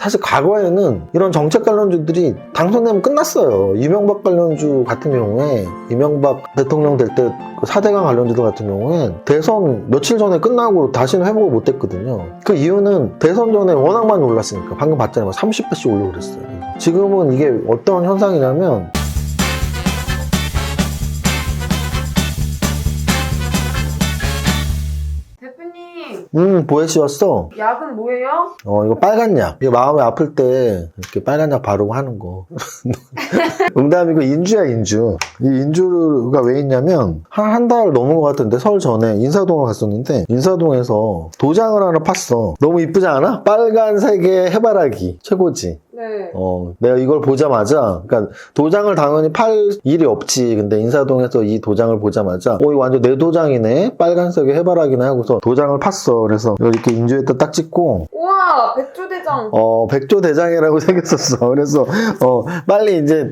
사실 과거에는 이런 정책 관련주들이 당선되면 끝났어요. 이명박 관련주 같은 경우에 이명박 대통령 될 때 4대강 관련주들 같은 경우엔 대선 며칠 전에 끝나고 다시는 회복을 못했거든요. 그 이유는 대선 전에 워낙 많이 올랐으니까. 방금 봤잖아요. 30배씩 올리고 그랬어요. 지금은 이게 어떤 현상이냐면 보혜씨였어. 약은 뭐예요? 이거 빨간 약. 이거 마음이 아플 때 이렇게 빨간 약 바르고 하는 거. 농담이고 인주야, 인주. 이 인주가 왜 있냐면 한 달 넘은 것 같은데 설 전에 인사동을 갔었는데 인사동에서 도장을 하나 팠어. 너무 이쁘지 않아? 빨간색의 해바라기. 최고지. 네. 내가 이걸 보자마자, 그러니까 도장을 당연히 팔 일이 없지. 근데 인사동에서 이 도장을 보자마자, 이거 완전 내 도장이네? 빨간색의 해바라기네 하고서 도장을 팠어. 그래서 이렇게 인주에다 딱 찍고, 우와, 백조대장. 백조대장이라고 생겼었어. 그래서, 빨리 이제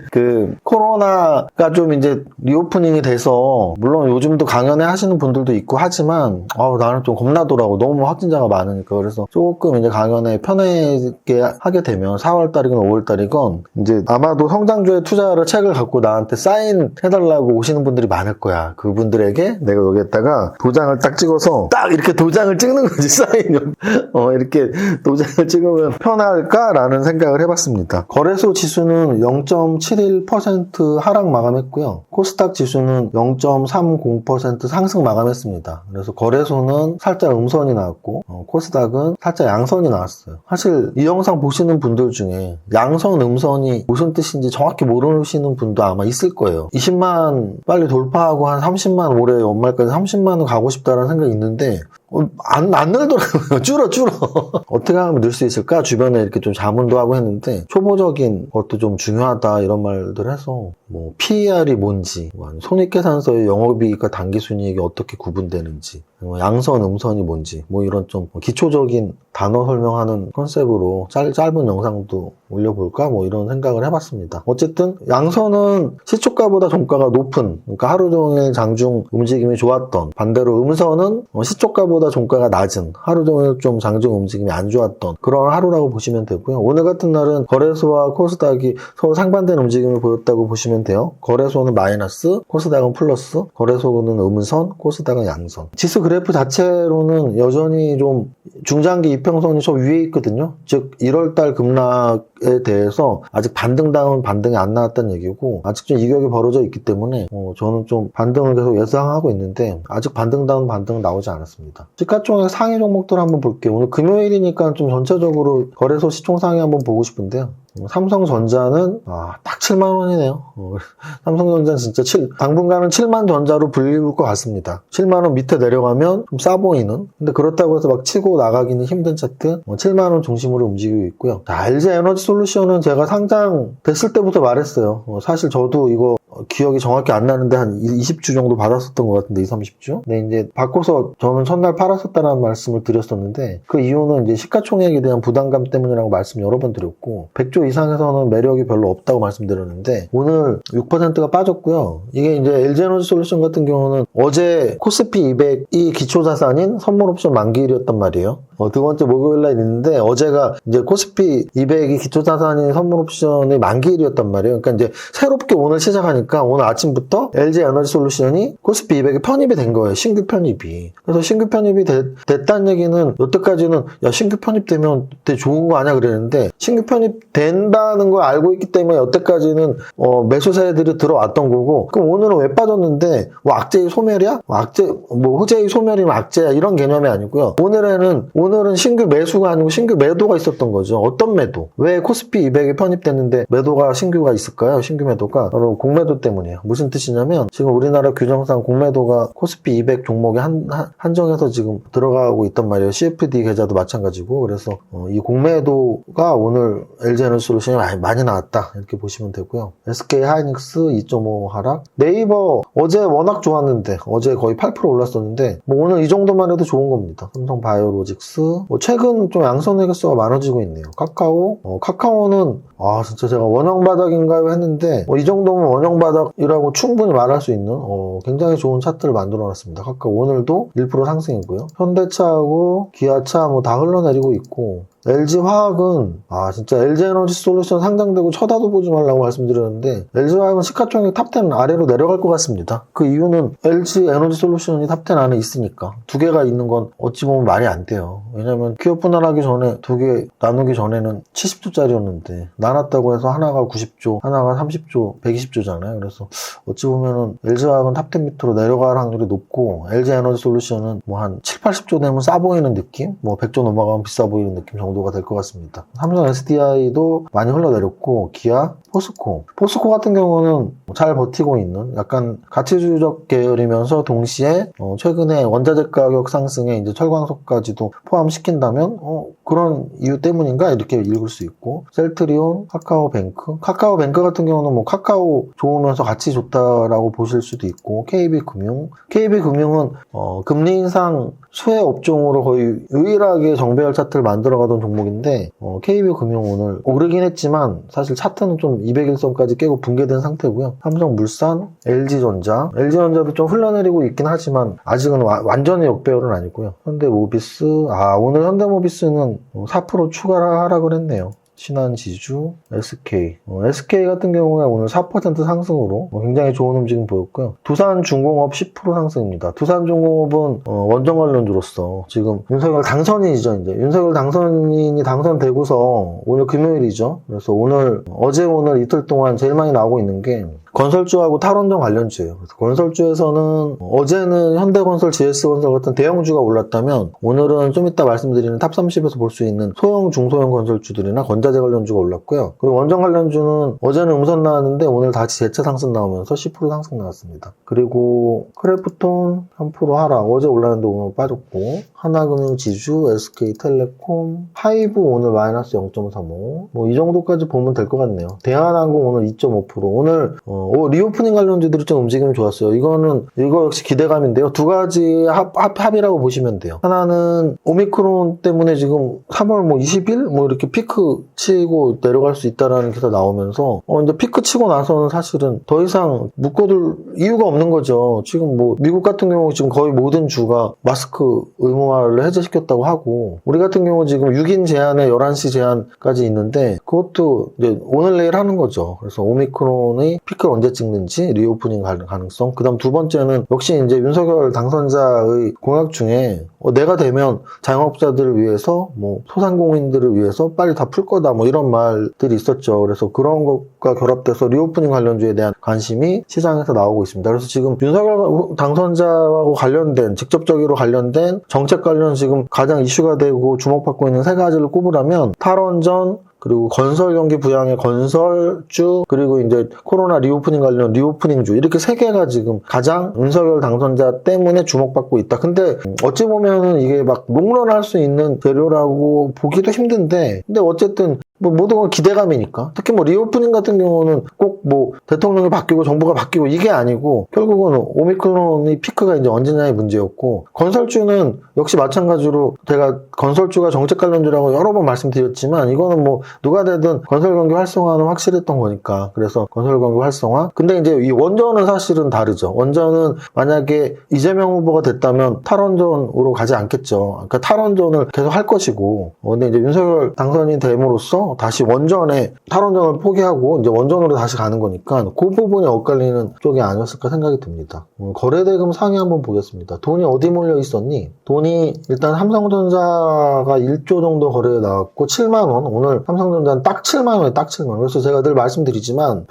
코로나가 좀 이제 리오프닝이 돼서, 물론 요즘도 강연회 하시는 분들도 있고 하지만, 나는 좀 겁나더라고. 너무 확진자가 많으니까. 그래서 조금 이제 강연회 편하게 하게 되면 4월달이건 5월달이건 이제 아마도 성장주에 투자를 책을 갖고 나한테 사인해달라고 오시는 분들이 많을 거야. 그분들에게 내가 여기에다가 도장을 딱 찍어서 딱 이렇게 도장을 찍는 거지. 사인. 이렇게 도장을 찍으면 편할까라는 생각을 해봤습니다. 거래소 지수는 0.71% 하락 마감했고요. 코스닥 지수는 0.30% 상승 마감했습니다. 그래서 거래소는 살짝 음선이 나왔고 코스닥은 살짝 양선이 나왔어요. 사실 이 영상 보시는 분들 중에 양선, 음선이 무슨 뜻인지 정확히 모르시는 분도 아마 있을 거예요. 20만 빨리 돌파하고 한 30만 올해 연말까지 30만은 가고 싶다는 생각이 있는데 안 늘더라고요. 줄어. 어떻게 하면 늘 수 있을까? 주변에 이렇게 좀 자문도 하고 했는데, 초보적인 것도 좀 중요하다, 이런 말들 해서, PER이 뭔지, 손익계산서의 영업이익과 단기순이익이 어떻게 구분되는지, 양선, 음선이 뭔지, 이런 좀 기초적인 단어 설명하는 컨셉으로 짧은 영상도 올려볼까? 이런 생각을 해봤습니다. 어쨌든, 양선은 시초가보다 종가가 높은, 그러니까 하루 종일 장중 움직임이 좋았던, 반대로 음선은 시초가보다 종가가 낮은, 하루 종일 좀 장중 움직임이 안 좋았던 그런 하루라고 보시면 되고요. 오늘 같은 날은 거래소와 코스닥이 서로 상반된 움직임을 보였다고 보시면 돼요. 거래소는 마이너스, 코스닥은 플러스, 거래소는 음선, 코스닥은 양선. 지수 그래프 자체로는 여전히 좀 중장기 이평선이 저 위에 있거든요. 즉 1월달 급락에 대해서 아직 반등다운 반등이 안 나왔다는 얘기고, 아직 좀 이격이 벌어져 있기 때문에 저는 좀 반등을 계속 예상하고 있는데 아직 반등다운 반등은 나오지 않았습니다. 시가총액 상위 종목들 한번 볼게요. 오늘 금요일이니까 좀 전체적으로 거래소 시총 상위 한번 보고 싶은데요. 삼성전자는 딱 7만 원이네요. 삼성전자는 진짜 당분간은 7만 전자로 불릴 것 같습니다. 7만 원 밑에 내려가면 좀 싸 보이는, 근데 그렇다고 해서 막 치고 나가기는 힘든 차트, 7만 원 중심으로 움직이고 있고요. 자, LG 에너지 솔루션은 제가 상장 됐을 때부터 말했어요. 사실 저도 이거 기억이 정확히 안 나는데 한 20주 정도 받았었던 것 같은데 20-30주? 근데 이제 바꿔서 저는 첫날 팔았었다는 말씀을 드렸었는데, 그 이유는 이제 시가총액에 대한 부담감 때문이라고 말씀 여러 번 드렸고, 100조 이상에서는 매력이 별로 없다고 말씀드렸는데 오늘 6%가 빠졌고요. 이게 이제 LG에너지 솔루션 같은 경우는 어제 코스피 200이 기초자산인 선물옵션 만기일이었단 말이에요. 두 번째 목요일날 있는데 어제가 이제 코스피 200이 기초자산인 선물옵션의 만기일이었단 말이에요. 그러니까 이제 새롭게 오늘 시작하니까 오늘 아침부터 LG에너지 솔루션이 코스피 200에 편입이 된 거예요. 신규 편입이. 그래서 신규 편입이 됐다는 얘기는 여태까지는 신규 편입되면 되게 좋은 거 아니야 그랬는데, 신규 편입된다는 걸 알고 있기 때문에 여태까지는 매수세들이 들어왔던 거고, 그럼 오늘은 왜 빠졌는데 악재의 소멸이야? 호재의 소멸이면 악재야, 이런 개념이 아니고요. 오늘은 신규 매수가 아니고 신규 매도가 있었던 거죠. 어떤 매도? 왜 코스피 200에 편입됐는데 매도가 신규가 있을까요? 신규 매도가 바로 공매도 때문이에요. 무슨 뜻이냐면 지금 우리나라 규정상 공매도가 코스피 200 종목에 한정해서 지금 들어가고 있단 말이에요. CFD 계좌도 마찬가지고. 그래서 이 공매도가 오늘 LG에너지 솔루션이 많이 나왔다, 이렇게 보시면 되고요. SK 하이닉스 2.5 하락, 네이버 어제 워낙 좋았는데 어제 거의 8% 올랐었는데 뭐 오늘 이 정도만 해도 좋은 겁니다. 삼성 바이오로직스 최근 좀 양선 회계수가 많아지고 있네요. 카카오는 진짜 제가 원형 바닥인가요 했는데 이 정도면 원형 바닥이라고 충분히 말할 수 있는 굉장히 좋은 차트를 만들어놨습니다. 카카오 오늘도 1% 상승이고요. 현대차하고 기아차 뭐 다 흘러내리고 있고 LG화학은 진짜 LG에너지솔루션 상장되고 쳐다도 보지 말라고 말씀드렸는데 LG화학은 시가총액 탑10 아래로 내려갈 것 같습니다. 그 이유는 LG에너지솔루션이 탑10 안에 있으니까 두 개가 있는 건 어찌 보면 말이 안 돼요. 왜냐면 기업 분할하기 전에 두 개 나누기 전에는 70조짜리였는데 나눴다고 해서 하나가 90조 하나가 30조 120조잖아요. 그래서 어찌 보면은 LG화학은 탑10 밑으로 내려갈 확률이 높고 LG에너지솔루션은 뭐 한 7, 80조 되면 싸 보이는 느낌? 뭐 100조 넘어가면 비싸 보이는 느낌 정도가 될 것 같습니다. 삼성 SDI도 많이 흘러내렸고 기아, 포스코 같은 경우는 잘 버티고 있는 약간 가치주적 계열이면서 동시에 최근에 원자재 가격 상승에 이제 철광석까지도 포함시킨다면 그런 이유 때문인가 이렇게 읽을 수 있고 셀트리온, 카카오뱅크 같은 경우는 뭐 카카오 좋으면서 가치 좋다라고 보실 수도 있고 KB금융은 금리 인상 수혜 업종으로 거의 유일하게 정배열 차트를 만들어가던 종목인데 KB금융 오늘 오르긴 했지만 사실 차트는 좀 200일선까지 깨고 붕괴된 상태고요. 삼성물산, LG전자도 좀 흘러내리고 있긴 하지만 아직은 완전히 역배열은 아니고요. 현대모비스, 오늘 현대모비스는 4% 추가를 하락을 했네요. 신한지주, SK 같은 경우에 오늘 4% 상승으로 굉장히 좋은 움직임 보였고요. 두산중공업 10% 상승입니다. 두산중공업은 원전 관련주로서 지금 윤석열 당선인이죠. 이제 윤석열 당선인이 당선되고서 오늘 금요일이죠. 그래서 어제 오늘 이틀 동안 제일 많이 나오고 있는 게 건설주하고 탈원전 관련주예요. 그래서 건설주에서는 어제는 현대건설, GS건설 같은 대형주가 올랐다면 오늘은 좀 이따 말씀드리는 탑30에서 볼 수 있는 소형, 중소형 건설주들이나 건자재 관련주가 올랐고요. 그리고 원전 관련주는 어제는 음선 나왔는데 오늘 다시 재차 상승 나오면서 10% 상승 나왔습니다. 그리고 크래프톤 3% 하락, 어제 올랐는데 오늘 빠졌고 하나금융, 지주, SK텔레콤, 하이브 오늘 마이너스 0.35 뭐 이 정도까지 보면 될 것 같네요. 대한항공 오늘 2.5% 오늘 리오프닝 관련주들이 좀 움직임이 좋았어요. 이거 역시 기대감인데요. 두 가지 합이라고 보시면 돼요. 하나는 오미크론 때문에 지금 3월 20일 이렇게 피크 치고 내려갈 수 있다라는 기사 나오면서 이제 피크 치고 나서는 사실은 더 이상 묶어둘 이유가 없는 거죠. 지금 미국 같은 경우 지금 거의 모든 주가 마스크 의무화를 해제시켰다고 하고 우리 같은 경우 지금 6인 제한에 11시 제한까지 있는데 그것도 이제 오늘 내일 하는 거죠. 그래서 오미크론의 피크를 언제 찍는지 리오프닝 가능성. 그 다음 두 번째는 역시 이제 윤석열 당선자의 공약 중에 내가 되면 자영업자들을 위해서 소상공인들을 위해서 빨리 다 풀 거다 이런 말들이 있었죠. 그래서 그런 것과 결합돼서 리오프닝 관련주에 대한 관심이 시장에서 나오고 있습니다. 그래서 지금 윤석열 당선자하고 직접적으로 관련된 정책 관련 지금 가장 이슈가 되고 주목받고 있는 세 가지를 꼽으라면 탈원전, 그리고 건설 경기 부양의 건설주, 그리고 이제 코로나 리오프닝 관련 리오프닝주 이렇게 세 개가 지금 가장 윤석열 당선자 때문에 주목받고 있다. 근데 어찌 보면은 이게 막 롱런할 수 있는 재료라고 보기도 힘든데 근데 어쨌든 모든 건 기대감이니까. 특히 리오프닝 같은 경우는 꼭 대통령이 바뀌고 정부가 바뀌고 이게 아니고 결국은 오미크론의 피크가 이제 언제냐의 문제였고 건설주는 역시 마찬가지로 제가 건설주가 정책 관련주라고 여러 번 말씀드렸지만 이거는 누가 되든 건설 경기 활성화는 확실했던 거니까. 그래서 건설 경기 활성화. 근데 이제 이 원전은 사실은 다르죠. 원전은 만약에 이재명 후보가 됐다면 탈원전으로 가지 않겠죠. 그러니까 탈원전을 계속 할 것이고. 근데 이제 윤석열 당선이 됨으로써 다시 탈원전을 포기하고 이제 원전으로 다시 가는 거니까 그 부분이 엇갈리는 쪽이 아니었을까 생각이 듭니다. 거래대금 상위 한번 보겠습니다. 돈이 어디 몰려 있었니? 돈이 일단 삼성전자가 1조 정도 거래에 나왔고 7만 원. 오늘 삼성전자는 딱 7만 원에 딱 7만 원. 그래서 제가 늘 말씀드리지만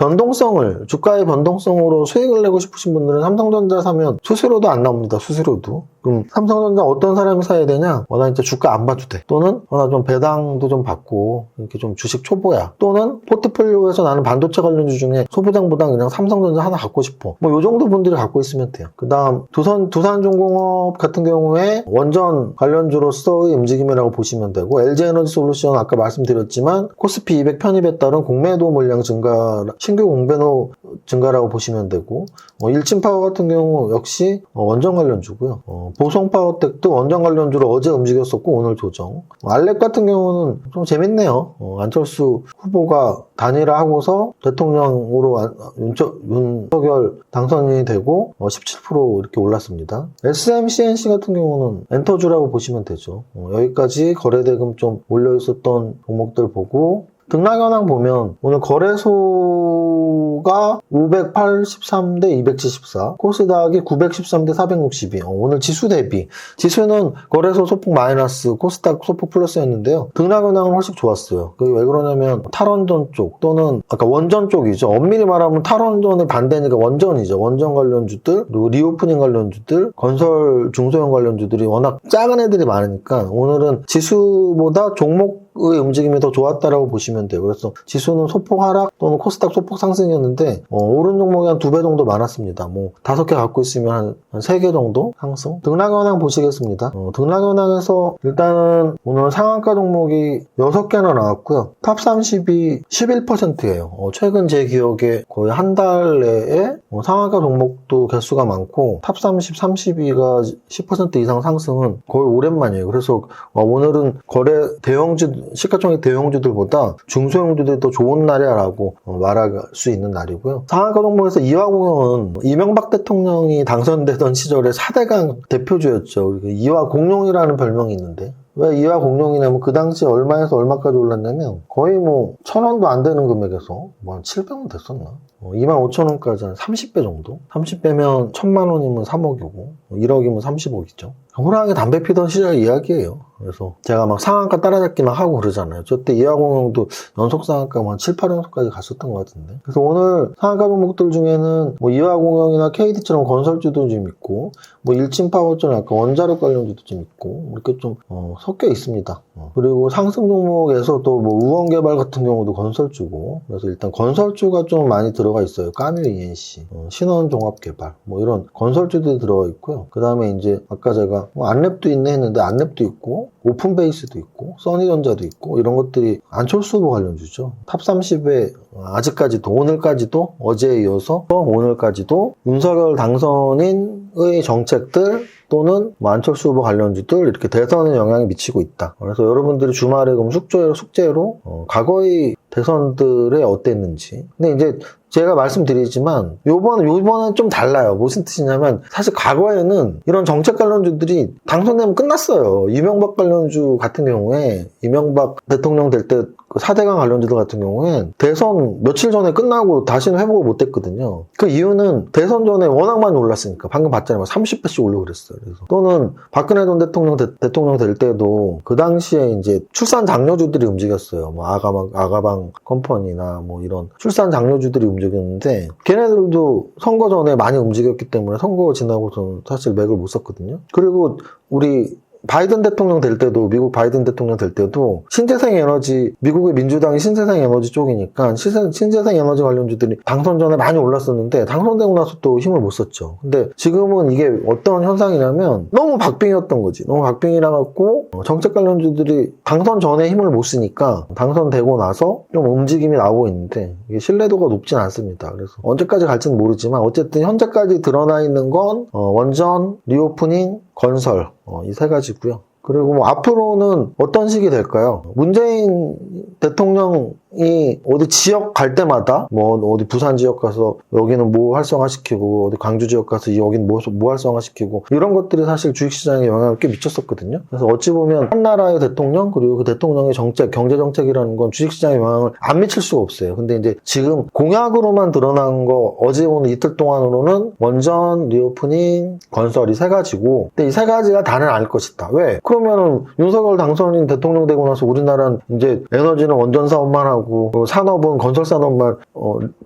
주가의 변동성으로 수익을 내고 싶으신 분들은 삼성전자 사면 수수료도 안 나옵니다. 수수료도. 그럼 삼성전자 어떤 사람이 사야 되냐? 나 이제 주가 안 봐도 돼. 또는 나 좀 배당도 좀 받고 이렇게 좀 주식 초보야. 또는 포트폴리오에서 나는 반도체 관련주 중에 소부장보다 그냥 삼성전자 하나 갖고 싶어. 뭐 요 정도 분들이 갖고 있으면 돼요. 그 다음 두산중공업 같은 경우에 원전 관련주로서의 움직임이라고 보시면 되고, LG에너지솔루션 아까 말씀드렸지만 코스피 200 편입에 따른 공매도 물량 증가, 신규 공매도 증가라고 보시면 되고, 일진파워 같은 경우 역시 원전 관련주고요. 보성파워텍도 원전 관련주로 어제 움직였었고 오늘 조정. 알렉 같은 경우는 좀 재밌네요. 안철수 후보가 단일화하고서 대통령으로 윤석열 당선이 되고 17% 이렇게 올랐습니다. SMCNC 같은 경우는 엔터주라고 보시면 되죠. 여기까지 거래대금 좀 몰려있었던 종목들 보고, 등락현황 보면 오늘 거래소가 583대 274, 코스닥이 913대 462. 오늘 지수 대비, 지수는 거래소 소폭 마이너스, 코스닥 소폭 플러스였는데요. 등락현황은 훨씬 좋았어요. 그게 왜 그러냐면 탈원전 쪽 또는 아까 원전 쪽이죠. 엄밀히 말하면 탈원전의 반대니까 원전이죠. 원전 관련주들, 그리고 리오프닝 관련주들, 건설 중소형 관련주들이 워낙 작은 애들이 많으니까 오늘은 지수보다 종목의 움직임이 더 좋았다라고 보시면 돼요. 그래서 지수는 소폭 하락 또는 코스닥 소폭 상승이었는데 오른 종목이 한 2배 정도 많았습니다. 뭐 5개 갖고 있으면 한 3개 정도 상승. 등락현황 보시겠습니다. 등락현황에서 일단은 오늘 상한가 종목이 6개나 나왔고요. 탑 30이 11%예요. 최근 제 기억에 거의 한 달 내에 상한가 종목도 개수가 많고 탑 30, 32가 10% 이상 상승은 거의 오랜만이에요. 그래서 오늘은 거래 대형주, 시가총액 대형주들보다 중소형주들이 더 좋은 날이야라고 말할 수 있는 날이고요. 상한가 종목에서 이화공영은 이명박 대통령이 당선되던 시절에 4대강 대표주였죠. 이화공룡이라는 별명이 있는데, 왜 이화공룡이냐면 그 당시 얼마에서 얼마까지 올랐냐면 거의 뭐 1,000원도 안 되는 금액에서 뭐 한 700원 됐었나? 25,000원까지 한 30배 정도? 30배면 1,000만 원이면 3억이고 1억이면 30억이죠. 호랑이 담배 피던 시절 이야기예요. 그래서 제가 막 상한가 따라잡기 막 하고 그러잖아요. 저때 이화공영도 연속 상한가 한 7, 8연속까지 갔었던 것 같은데. 그래서 오늘 상한가 종목들 중에는 뭐 이화공영이나 KD처럼 건설주도 좀 있고, 뭐 일진파워처럼 약간 원자력 관련주도 좀 있고, 이렇게 좀 섞여 있습니다. 그리고 상승 종목에서도 뭐 우원개발 같은 경우도 건설주고, 그래서 일단 건설주가 좀 많이 들어가 있어요. 까뮤 ENC, 신원종합개발, 뭐 이런 건설주들이 들어가 있고요. 그 다음에 이제 아까 제가 뭐 안랩도 있네 했는데 안랩도 있고, 오픈베이스도 있고, 써니전자도 있고, 이런 것들이 안철수 후보 관련주죠. 탑 30에 아직까지도, 오늘까지도, 어제에 이어서 오늘까지도 윤석열 당선인의 정책들 또는 뭐 안철수 후보 관련주들 이렇게 대선에 영향이 미치고 있다. 그래서 여러분들이 주말에 그럼 숙제로 과거의 대선들에 어땠는지. 근데 이제 제가 말씀드리지만 요번은 좀 달라요. 무슨 뜻이냐면 사실 과거에는 이런 정책 관련주들이 당선되면 끝났어요. 이명박 관련주 같은 경우에 이명박 대통령 될 때 4대강 관련주들 같은 경우엔 대선 며칠 전에 끝나고 다시는 회복을 못했거든요. 그 이유는 대선 전에 워낙 많이 올랐으니까. 방금 봤잖아요. 30배씩 올라 그랬어요. 그래서 또는 박근혜 전 대통령 될 때도 그 당시에 이제 출산 장려주들이 움직였어요. 뭐 아가방 컴퍼니나 뭐 이런 출산 장려주들이 움직였는데 걔네들도 선거 전에 많이 움직였기 때문에 선거 지나고서는 사실 맥을 못 썼거든요. 그리고 우리 바이든 대통령 될 때도, 미국 바이든 대통령 될 때도 신재생 에너지, 미국의 민주당이 신재생 에너지 쪽이니까 신재생 에너지 관련주들이 당선 전에 많이 올랐었는데 당선되고 나서 또 힘을 못 썼죠. 근데 지금은 이게 어떤 현상이냐면 너무 박빙이었던 거지. 너무 박빙이라 갖고 정책 관련주들이 당선 전에 힘을 못 쓰니까 당선되고 나서 좀 움직임이 나오고 있는데 이게 신뢰도가 높진 않습니다. 그래서 언제까지 갈지는 모르지만 어쨌든 현재까지 드러나 있는 건 원전, 리오프닝, 건설 이 세 가지고요. 그리고 뭐 앞으로는 어떤 식이 될까요? 문재인 대통령이 어디 지역 갈 때마다 뭐 어디 부산 지역 가서 여기는 뭐 활성화시키고 어디 광주 지역 가서 여기는 뭐 활성화시키고 이런 것들이 사실 주식시장에 영향을 꽤 미쳤었거든요. 그래서 어찌 보면 한 나라의 대통령 그리고 그 대통령의 정책, 경제정책이라는 건 주식시장에 영향을 안 미칠 수가 없어요. 근데 이제 지금 공약으로만 드러난 거 어제 오늘 이틀 동안으로는 원전, 리오프닝, 건설 이 세 가지고 근데 이 세 가지가 다는 아닐 것이다. 왜? 그러면은 윤석열 당선인 대통령 되고 나서 우리나라는 이제 에너지는 원전 사업만 하고 부흥하고 산업은 건설 산업만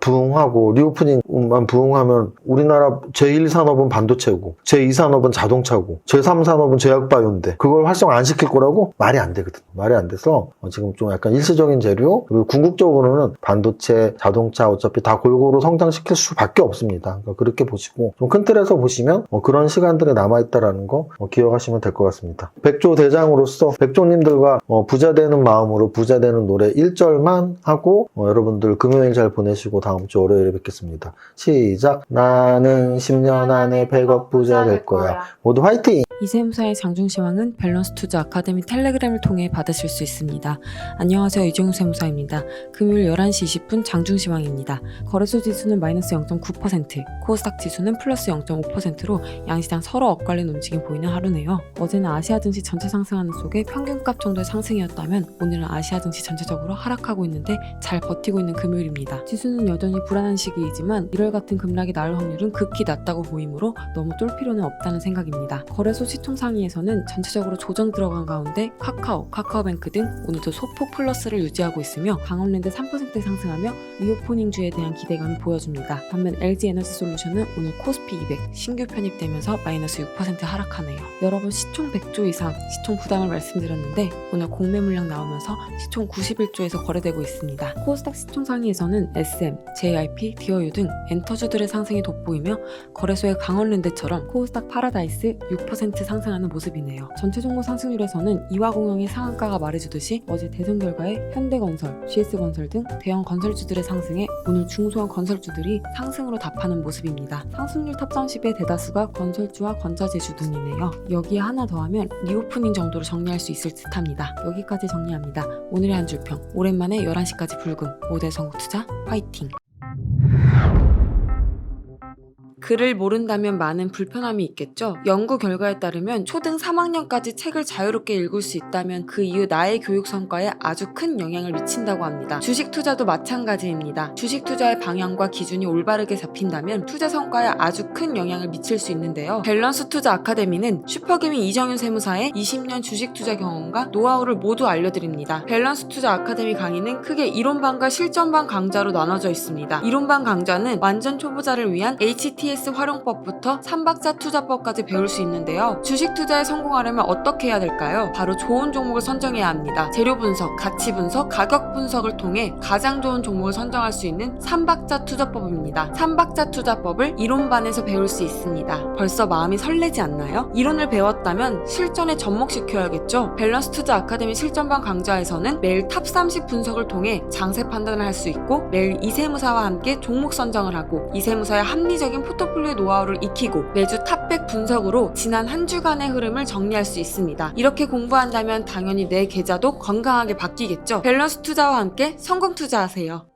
부흥하고 리오프닝만 부흥하면 우리나라 제1산업은 반도체고 제2산업은 자동차고 제3산업은 제약바이오인데 그걸 활성화 안 시킬 거라고 말이 안 되거든. 말이 안 돼서 지금 좀 약간 일시적인 재료 그리고 궁극적으로는 반도체, 자동차 어차피 다 골고루 성장시킬 수밖에 없습니다. 그러니까 그렇게 보시고 좀 큰 틀에서 보시면 그런 시간들이 남아있다라는 거 기억하시면 될 것 같습니다. 백조 대장으로서 백조님들과 부자 되는 마음으로 부자 되는 노래 1절만 하고 여러분들 금요일 잘 보내시고 다음 주 월요일에 뵙겠습니다. 시작. 나는 10년 안에 100억 부자 될 거야. 모두 화이팅! 이세무사의 장중시황은 밸런스 투자 아카데미 텔레그램을 통해 받으실 수 있습니다. 안녕하세요. 이정우 세무사입니다. 금요일 11시 20분 장중시황입니다. 거래소 지수는 마이너스 0.9%, 코스닥 지수는 플러스 0.5%로 양시장 서로 엇갈린 움직임 보이는 하루네요. 어제는 아시아 증시 전체 상승하는 속에 평균값 정도의 상승이었다면 오늘은 아시아 증시 전체적으로 하락하고 있는데 잘 버티고 있는 금요일입니다. 지수는 여전히 불안한 시기이지만 1월 같은 급락이 나올 확률은 극히 낮다고 보이므로 너무 쫄 필요는 없다는 생각입니다. 거래소 시총 상위에서는 전체적으로 조정 들어간 가운데 카카오뱅크 등 오늘도 소폭 플러스를 유지하고 있으며 강원랜드 3% 상승하며 리오프닝주에 대한 기대감을 보여줍니다. 반면 LG에너지솔루션은 오늘 코스피 200 신규 편입되면서 마이너스 6% 하락하네요. 여러분 시총 100조 이상 시총 부담을 말씀드렸는데 오늘 공매 물량 나오면서 시총 91조에서 거래되고 있습니다. 코스닥 시총 상위에서는 SM, JIP, 디어유 등 엔터주들의 상승이 돋보이며 거래소의 강원랜드처럼 코스닥 파라다이스 6% 상승하는 모습이네요. 전체 종목 상승률에서는 이화공영의 상한가가 말해주듯이 어제 대선 결과에 현대건설, GS건설 등 대형 건설주들의 상승에 오늘 중소형 건설주들이 상승으로 답하는 모습입니다. 상승률 탑 30의 대다수가 건설주와 건자재주 등이네요. 여기에 하나 더하면 리오프닝 정도로 정리할 수 있을 듯합니다. 여기까지 정리합니다. 오늘의 한 줄평 오랜만에 11시까지 불금 모델 선곡투자 화이팅! 글을 모른다면 많은 불편함이 있겠죠. 연구 결과에 따르면 초등 3학년까지 책을 자유롭게 읽을 수 있다면 그 이후 나의 교육 성과에 아주 큰 영향을 미친다고 합니다. 주식 투자도 마찬가지입니다. 주식 투자의 방향과 기준이 올바르게 잡힌다면 투자 성과에 아주 큰 영향을 미칠 수 있는데요. 밸런스 투자 아카데미는 슈퍼개미 이정윤 세무사의 20년 주식 투자 경험과 노하우를 모두 알려드립니다. 밸런스 투자 아카데미 강의는 크게 이론반과 실전반 강좌로 나눠져 있습니다. 이론반 강좌는 완전 초보자를 위한 HTS 활용법부터 3박자 투자법까지 배울 수 있는데요. 주식 투자에 성공하려면 어떻게 해야 될까요? 바로 좋은 종목을 선정해야 합니다. 재료 분석, 가치 분석, 가격 분석을 통해 가장 좋은 종목을 선정할 수 있는 3박자 투자법입니다. 3박자 투자법을 이론반에서 배울 수 있습니다. 벌써 마음이 설레지 않나요? 이론을 배웠다면 실전에 접목시켜야겠죠? 밸런스 투자 아카데미 실전반 강좌에서는 매일 탑 30 분석을 통해 장세 판단을 할 수 있고 매일 이세무사와 함께 종목 선정을 하고 이세무사의 합리적인 포트폴리오 노하우를 익히고 매주 탑100 분석으로 지난 한 주간의 흐름을 정리할 수 있습니다. 이렇게 공부한다면 당연히 내 계좌도 건강하게 바뀌겠죠. 밸런스 투자와 함께 성공 투자하세요.